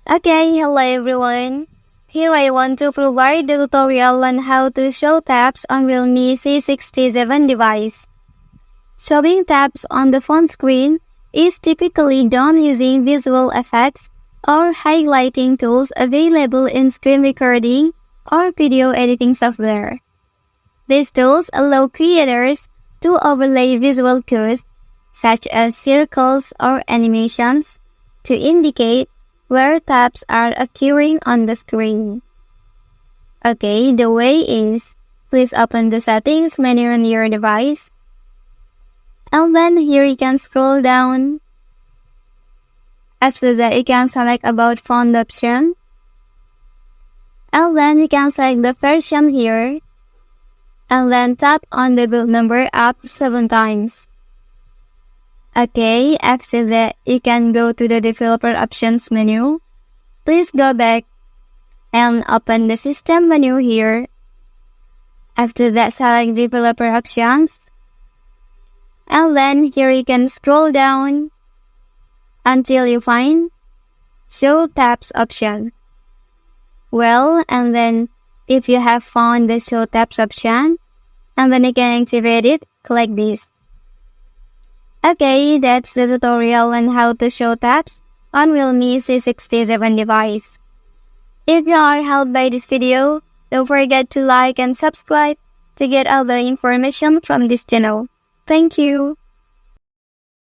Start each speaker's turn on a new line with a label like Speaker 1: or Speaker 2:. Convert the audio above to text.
Speaker 1: Okay, hello everyone. Here I want to provide the tutorial on how to show tabs on Realme C67 device. Showing tabs on the phone screen is typically done using visual effects or highlighting tools available in screen recording or video editing software. These tools allow creators to overlay visual cues, such as circles or animations, to indicate where tabs are occurring on the screen. Okay, the way is, please open the settings menu on your device. And then here you can scroll down. After that, you can select about font option. And then you can select the version here. And then tap on the build number up 7 times. Okay, after that, you can go to the developer options menu. Please go back and open the system menu here. After that, select developer options. And then here you can scroll down until you find show tabs option. Well, and then if you have found the show tabs option, and then you can activate it, click this. Okay, that's the tutorial on how to show tabs on Realme C67 device. If you are helped by this video, don't forget to like and subscribe to get other information from this channel. Thank you.